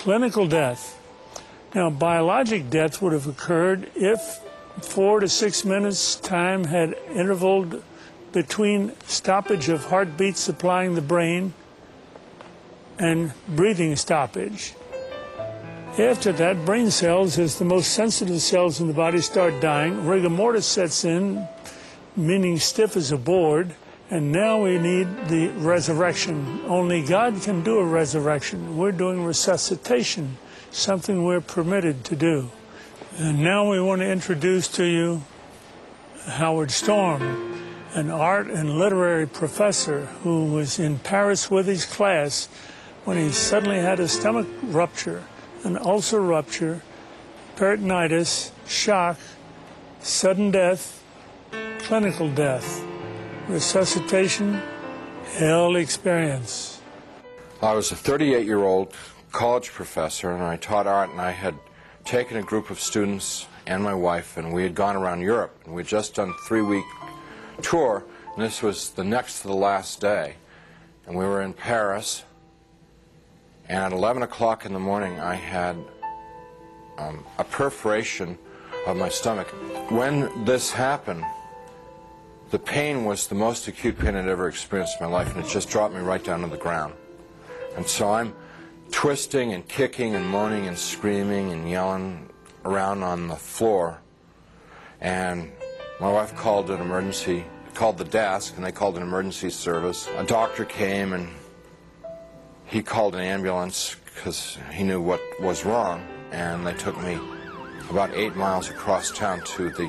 clinical death. Now, biologic death would have occurred if 4 to 6 minutes time had intervaled between stoppage of heartbeat supplying the brain and breathing stoppage. After that, brain cells, as the most sensitive cells in the body, start dying. Rigor mortis sets in, meaning stiff as a board, and now we need the resurrection. Only God can do a resurrection. We're doing resuscitation, something we're permitted to do. And now we want to introduce to you Howard Storm, an art and literary professor who was in Paris with his class when he suddenly had a stomach rupture, an ulcer rupture, peritonitis, shock, sudden death, clinical death, resuscitation, hell experience. I was a 38-year-old college professor, and I taught art, and I had taken a group of students and my wife, and we had gone around Europe, and we had just done a 3-week tour, and this was the next to the last day, and we were in Paris, and at 11 o'clock in the morning I had a perforation of my stomach. When this happened, the pain was the most acute pain I'd ever experienced in my life, and it just dropped me right down to the ground. And so I'm twisting and kicking and moaning and screaming and yelling around on the floor, and my wife called the desk, and they called an emergency service. A doctor came, and he called an ambulance because he knew what was wrong, and they took me about 8 miles across town to the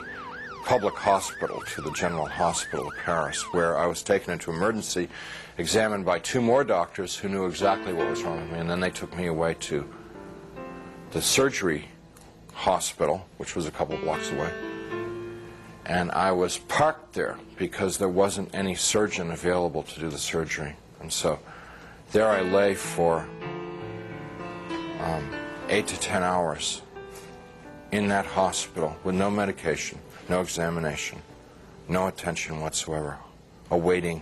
public hospital, to the General Hospital of Paris, where I was taken into emergency, examined by 2 more doctors who knew exactly what was wrong with me, and then they took me away to the surgery hospital, which was a couple blocks away. And I was parked there because there wasn't any surgeon available to do the surgery. And so there I lay for 8 to 10 hours in that hospital with no medication, no examination, no attention whatsoever, awaiting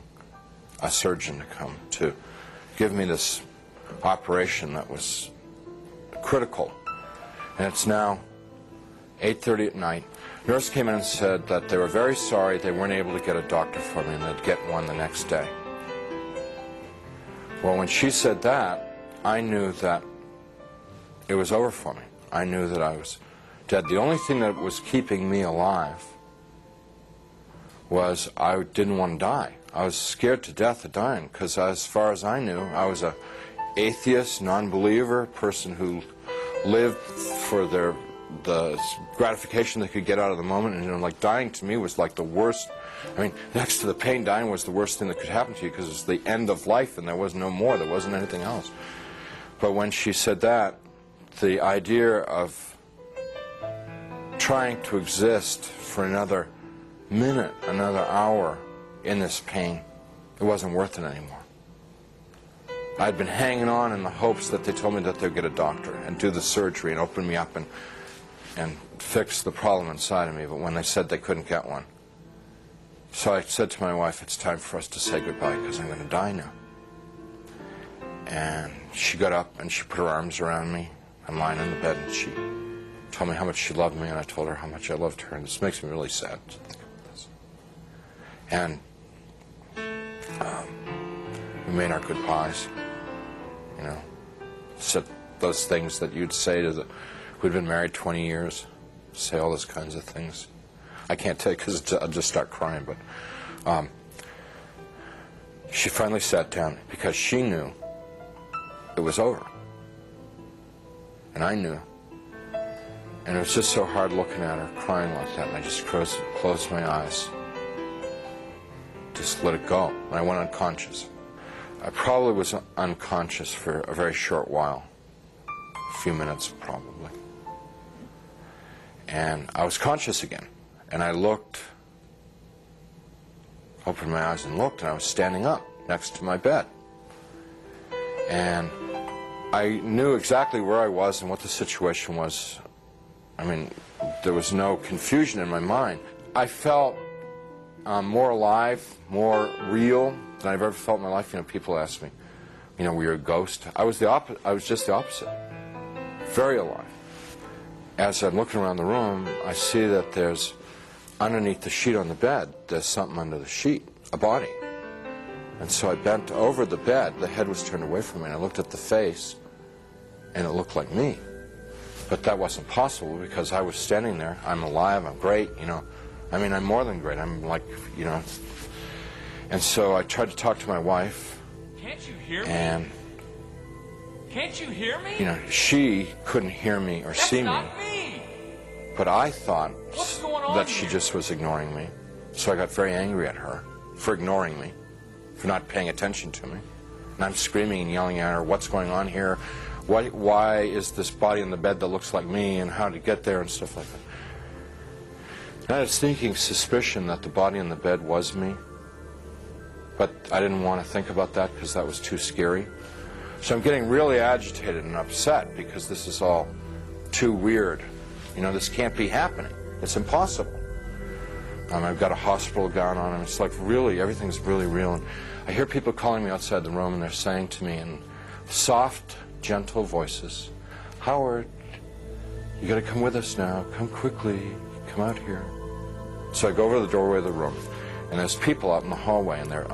a surgeon to come to give me this operation that was critical. And it's now 8:30 at night. Nurse came in and said that they were very sorry they weren't able to get a doctor for me and they'd get one the next day. Well, when she said that, I knew that it was over for me. I knew that I was dead. The only thing that was keeping me alive was I didn't want to die. I was scared to death of dying because, as far as I knew, I was an atheist, non-believer, person who lived for the gratification they could get out of the moment, and like dying to me was like the worst. I mean, next to the pain, dying was the worst thing that could happen to you because it's the end of life and there was no more, there wasn't anything else. But when she said that, the idea of trying to exist for another minute, another hour in this pain, it wasn't worth it anymore. I'd been hanging on in the hopes that they told me that they'd get a doctor and do the surgery and open me up and fix the problem inside of me, but when they said they couldn't get one. So I said to my wife, it's time for us to say goodbye because I'm going to die now. And she got up and she put her arms around me. I'm lying in the bed and she told me how much she loved me, and I told her how much I loved her, and this makes me really sad to think about this. And we made our goodbyes, you know, said those things that you'd say to who'd been married 20 years, say all those kinds of things. I can't tell you because I'll just start crying, but she finally sat down because she knew it was over. And I knew. And it was just so hard looking at her, crying like that, and I just closed my eyes. Just let it go. And I went unconscious. I probably was unconscious for a very short while. A few minutes, probably. And I was conscious again. And I looked, opened my eyes and looked, and I was standing up next to my bed. And I knew exactly where I was and what the situation was. I mean, there was no confusion in my mind. I felt more alive, more real than I've ever felt in my life. You know, people ask me, you know, were you a ghost? I was just the opposite. very alive. As I'm looking around the room, I see that there's, underneath the sheet on the bed, there's something under the sheet, a body. And so I bent over the bed, the head was turned away from me, and I looked at the face, and it looked like me. But that wasn't possible because I was standing there, I'm alive, I'm great, you know. I mean, I'm more than great, I'm like, you know. And so I tried to talk to my wife. Can't you hear me? And, can't you hear me? you know, she couldn't hear me or see me. That's not me. But I thought What's going on that she here? just was ignoring me. So I got very angry at her for ignoring me, for not paying attention to me. And I'm screaming and yelling at her, what's going on here? Why is this body in the bed that looks like me, and how did it get there, and stuff like that. And I had a sneaking suspicion that the body in the bed was me. But I didn't want to think about that because that was too scary. So I'm getting really agitated and upset because this is all too weird. You know, this can't be happening. It's impossible. I've got a hospital gown on, and it's like really, everything's really real. And I hear people calling me outside the room, and they're saying to me in soft, gentle voices, Howard, you got to come with us now. Come quickly. Come out here. So I go over to the doorway of the room, and there's people out in the hallway, and they're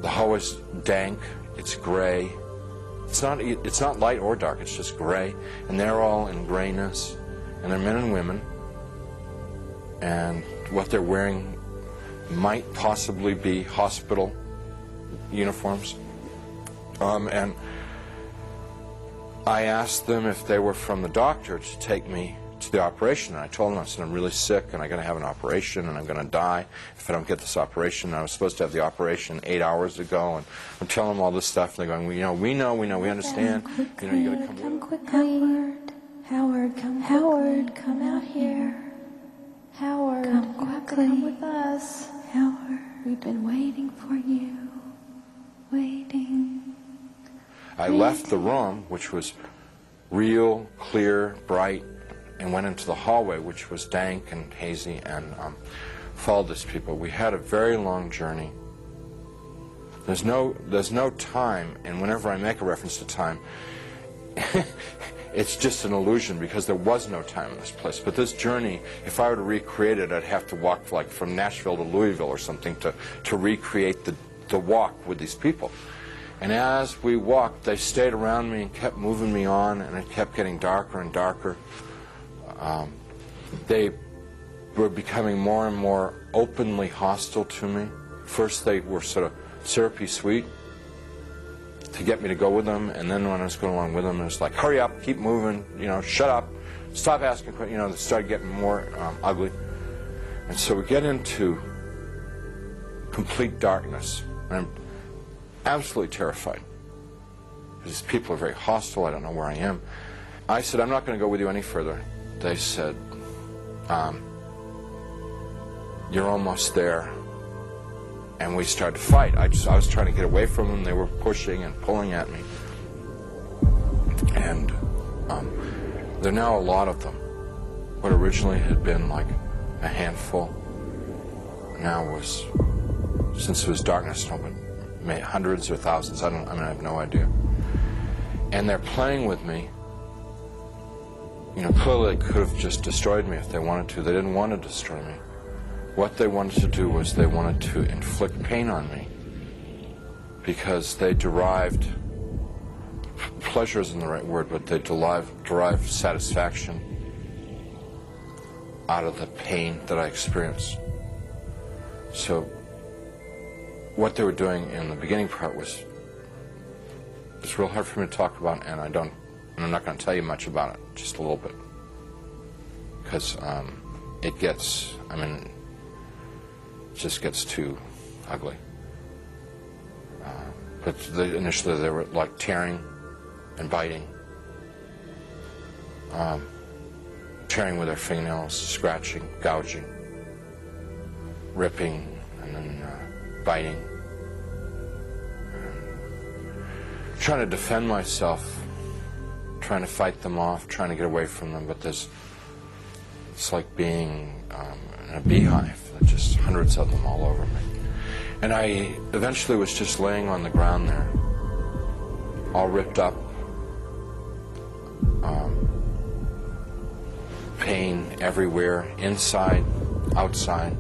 the hallway's dank. It's gray. It's not light or dark. It's just gray, and they're all in grayness, and they're men and women, and what they're wearing might possibly be hospital uniforms. And I asked them if they were from the doctor to take me to the operation, and I told them, I said, I'm really sick, and I'm going to have an operation, and I'm going to die if I don't get this operation. And I was supposed to have the operation 8 hours ago, and I'm telling them all this stuff, and they're going, well, we know, we understand. You know, you got to come quickly. Howard, come out here. Howard, come quickly. Come with us. Howard, we've been waiting for you. Waiting. I left the room, which was real, clear, bright, and went into the hallway, which was dank and hazy, and followed these people. We had a very long journey. There's no time, and whenever I make a reference to time, it's just an illusion because there was no time in this place. But this journey, if I were to recreate it, I'd have to walk like from Nashville to Louisville or something to recreate the walk with these people. And as we walked, they stayed around me and kept moving me on, and it kept getting darker and darker. They were becoming more and more openly hostile to me. First they were sort of syrupy sweet to get me to go with them, and then when I was going along with them, it was like, hurry up, keep moving, you know, shut up, stop asking questions, you know, they started getting more ugly. And so we get into complete darkness, and I'm absolutely terrified. These people are very hostile, I don't know where I am. I said, I'm not going to go with you any further. They said, you're almost there. And we started to fight. I was trying to get away from them. They were pushing and pulling at me. And there are now a lot of them. What originally had been like a handful now was, since it was darkness, hundreds or thousands. I have no idea. And they're playing with me. You know, clearly they could have just destroyed me if they wanted to. They didn't want to destroy me. What they wanted to do was they wanted to inflict pain on me because they derived, pleasure isn't the right word, but they derived satisfaction out of the pain that I experienced. So what they were doing in the beginning part was, it's real hard for me to talk about, and I'm not going to tell you much about it, just a little bit, because it gets, it just gets too ugly. But initially they were like tearing and biting, tearing with their fingernails, scratching, gouging, ripping, and then biting. Trying to defend myself, trying to fight them off, trying to get away from them, but it's like being in a beehive. Just hundreds of them all over me. And I eventually was just laying on the ground there, all ripped up, pain everywhere, inside, outside.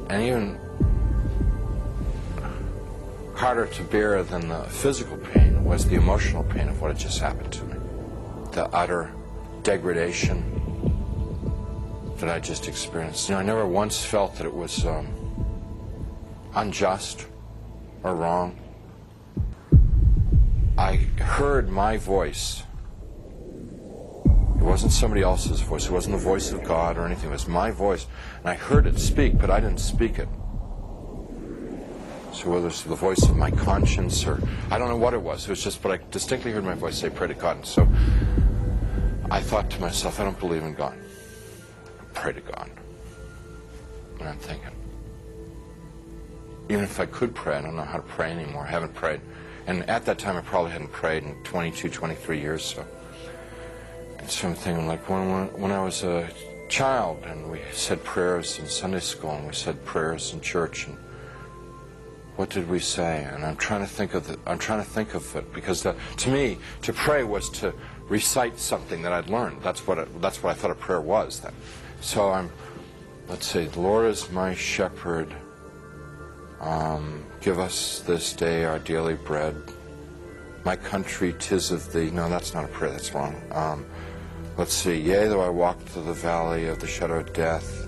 And even harder to bear than the physical pain was the emotional pain of what had just happened to me. The utter degradation that I just experienced. You know, I never once felt that it was unjust or wrong. I heard my voice. It wasn't somebody else's voice. It wasn't the voice of God or anything. It was my voice. And I heard it speak, but I didn't speak it. So whether it's the voice of my conscience or I don't know what it was. It was just, but I distinctly heard my voice say, pray to God. And so I thought to myself, I don't believe in God. Pray to God. And I'm thinking, even if I could pray, I don't know how to pray anymore. I haven't prayed. And at that time, I probably hadn't prayed in 22, 23 years. So I'm thinking, like, when I was a child, and we said prayers in Sunday school, and we said prayers in church, and what did we say? And I'm trying to think of it, because to me, to pray was to recite something that I'd learned. That's what I thought a prayer was then. So let's see, the Lord is my shepherd. Give us this day our daily bread. My country, 'tis of thee. No, that's not a prayer. That's wrong. Let's see. Yea, though I walk through the valley of the shadow of death,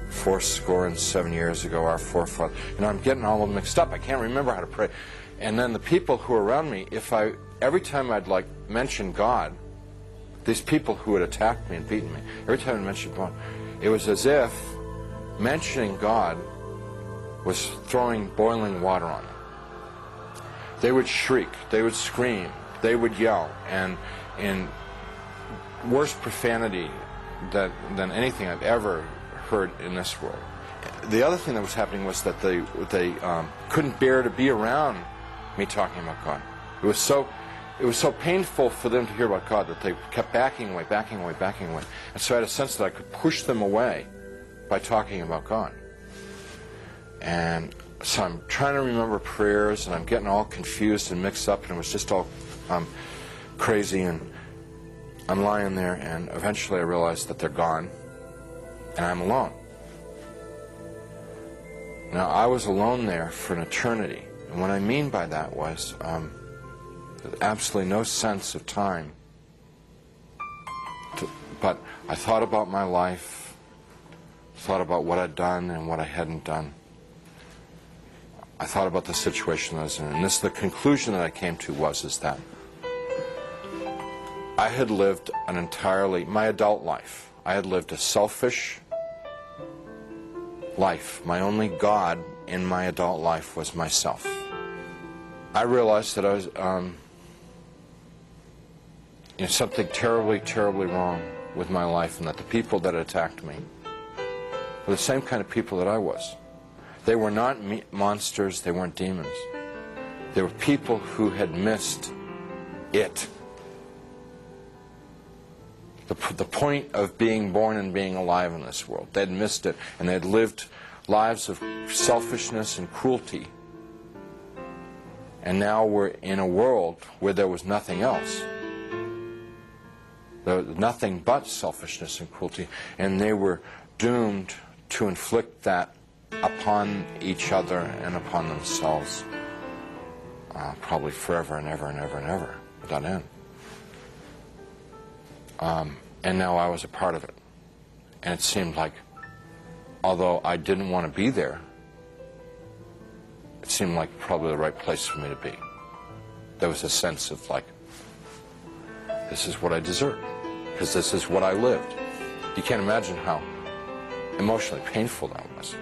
77 years ago, our forefathers. You know, I'm getting all mixed up. I can't remember how to pray. And then the people who were around me, every time I'd like mention God, these people who had attacked me and beaten me, every time I mentioned God, it was as if mentioning God was throwing boiling water on them. They would shriek, they would scream, they would yell, and in worse profanity than anything I've ever heard in this world. The other thing that was happening was that they couldn't bear to be around me talking about God. It was so painful for them to hear about God that they kept backing away. And so I had a sense that I could push them away by talking about God. And so I'm trying to remember prayers, and I'm getting all confused and mixed up, and it was just all crazy, and I'm lying there, and eventually I realized that they're gone, and I'm alone. Now, I was alone there for an eternity, and what I mean by that was absolutely no sense of time. But I thought about my life, thought about what I'd done and what I hadn't done. I thought about the situation I was in, and the conclusion that I came to is that I had lived my adult life. I had lived a selfish life. My only God in my adult life was myself. I realized that I was something terribly, terribly wrong with my life, and that the people that attacked me were the same kind of people that I was. They were not monsters, they weren't demons. They were people who had missed it. The point of being born and being alive in this world. They'd missed it, and they'd lived lives of selfishness and cruelty. And now we're in a world where there was nothing else. There was nothing but selfishness and cruelty, and they were doomed to inflict that upon each other and upon themselves, probably forever and ever and ever and ever, without end. And now I was a part of it. And it seemed like, although I didn't want to be there, it seemed like probably the right place for me to be. There was a sense of like, this is what I deserve, because this is what I lived. You can't imagine how emotionally painful that was.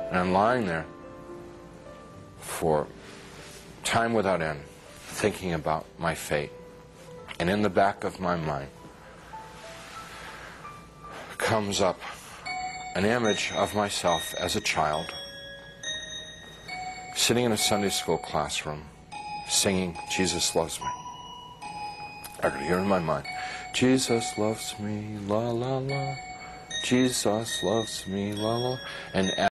And I'm lying there for time without end, thinking about my fate. And in the back of my mind comes up an image of myself as a child, sitting in a Sunday school classroom, singing, Jesus Loves Me. I could hear in my mind, Jesus loves me, la la la, Jesus loves me, la la. And